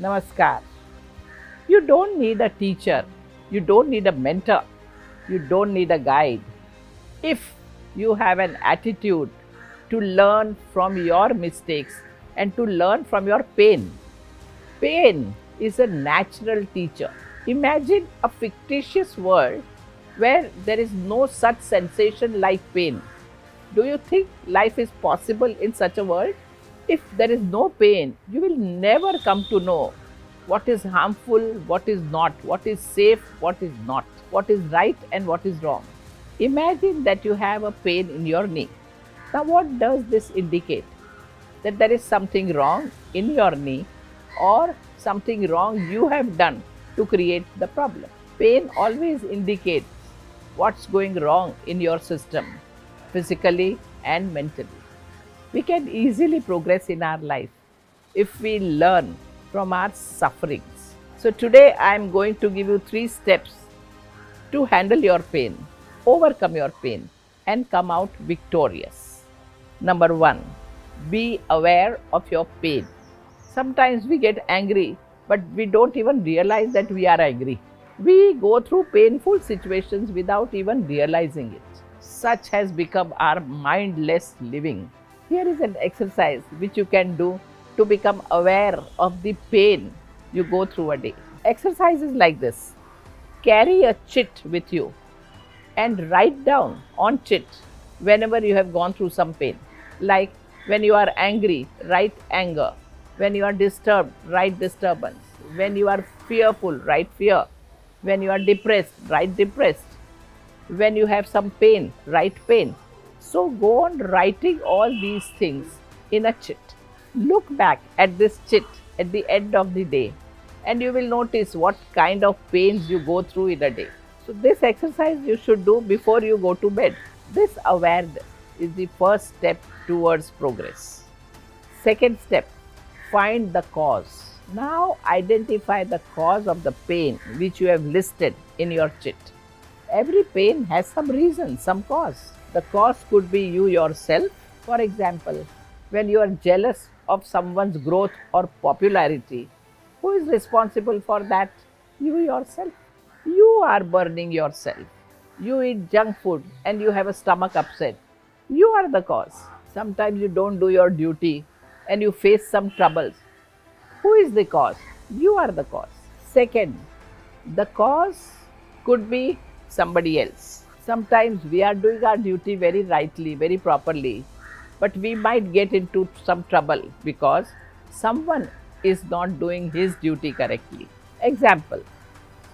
Namaskar. You don't need a teacher, you don't need a mentor, you don't need a guide. If you have an attitude to learn from your mistakes and to learn from your pain, pain is a natural teacher. Imagine a fictitious world where there is no such sensation like pain. Do you think life is possible in such a world? If there is no pain, you will never come to know what is harmful, what is not, what is safe, what is not, what is right and what is wrong. Imagine that you have a pain in your knee. Now, what does this indicate? That there is something wrong in your knee or something wrong you have done to create the problem. Pain always indicates what's going wrong in your system, physically and mentally. We can easily progress in our life if we learn from our sufferings. So, today I am going to give you 3 steps to handle your pain, overcome your pain, and come out victorious. Number 1, be aware of your pain. Sometimes we get angry, but we don't even realize that we are angry. We go through painful situations without even realizing it. Such has become our mindless living. Here is an exercise which you can do to become aware of the pain you go through a day. Exercise is like this: carry a chit with you and write down on chit whenever you have gone through some pain. Like when you are angry, write anger. When you are disturbed, write disturbance. When you are fearful, write fear. When you are depressed, write depressed. When you have some pain, write pain. So go on writing all these things in a chit. Look back at this chit at the end of the day and you will notice what kind of pains you go through in a day. So, this exercise you should do before you go to bed. This awareness is the first step towards progress. Second step, find the cause. Now identify the cause of the pain which you have listed in your chit. Every pain has some reason, some cause. The cause could be you yourself. For example, when you are jealous of someone's growth or popularity, who is responsible for that? You yourself. You are burning yourself. You eat junk food and you have a stomach upset. You are the cause. Sometimes you don't do your duty and you face some troubles. Who is the cause? You are the cause. Second, the cause could be somebody else. Sometimes we are doing our duty very rightly, very properly, but we might get into some trouble because someone is not doing his duty correctly. Example,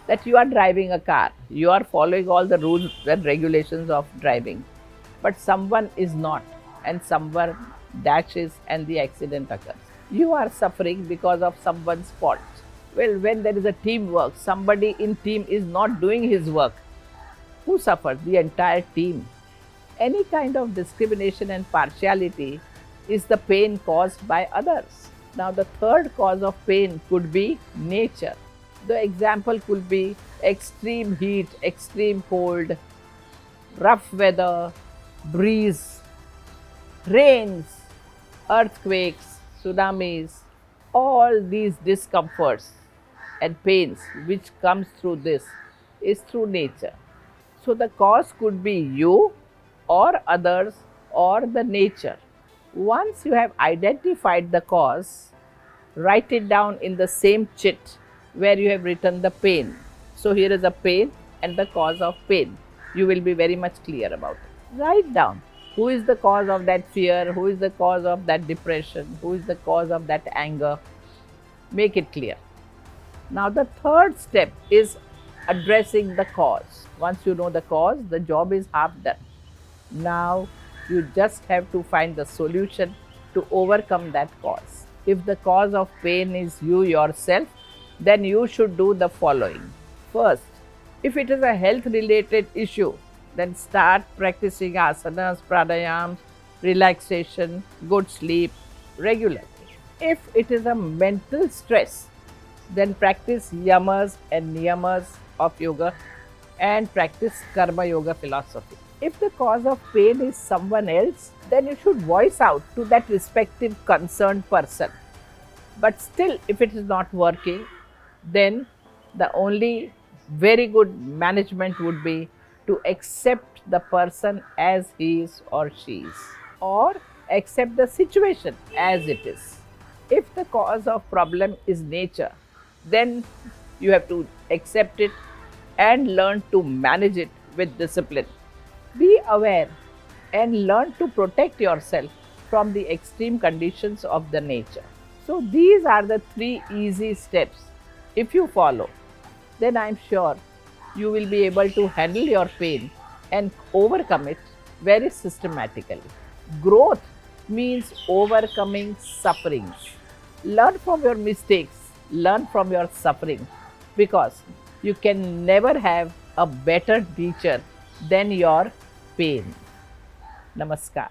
that you are driving a car, you are following all the rules and regulations of driving, but someone is not, and someone dashes and the accident occurs. You are suffering because of someone's fault. Well, when there is a teamwork, somebody in team is not doing his work. Who suffers? The entire team. Any kind of discrimination and partiality is the pain caused by others. Now, the third cause of pain could be nature. The example could be extreme heat, extreme cold, rough weather, breeze, rains, earthquakes, tsunamis, all these discomforts and pains which comes through this is through nature. So the cause could be you or others or the nature. Once you have identified the cause, write it down in the same chit where you have written the pain. So here is a pain and the cause of pain. You will be very much clear about it. Write down who is the cause of that fear, who is the cause of that depression, who is the cause of that anger. Make it clear. Now the third step is addressing the cause. Once you know the cause, the job is half done. Now you just have to find the solution to overcome that cause. If the cause of pain is you yourself, then you should do the following. First, if it is a health related issue, then start practicing asanas, pranayams, relaxation, good sleep regularly. If it is a mental stress, then practice yamas and niyamas of yoga and practice karma yoga philosophy. If the cause of pain is someone else, then you should voice out to that respective concerned person. But still, if it is not working, then the only very good management would be to accept the person as he is or she is, or accept the situation as it is. If the cause of problem is nature, then you have to accept it and learn to manage it with discipline. Be aware and learn to protect yourself from the extreme conditions of the nature. So these are the three easy steps. If you follow, then I'm sure you will be able to handle your pain and overcome it very systematically. Growth means overcoming sufferings. Learn from your mistakes, learn from your suffering, because you can never have a better teacher than your pain. Namaskar.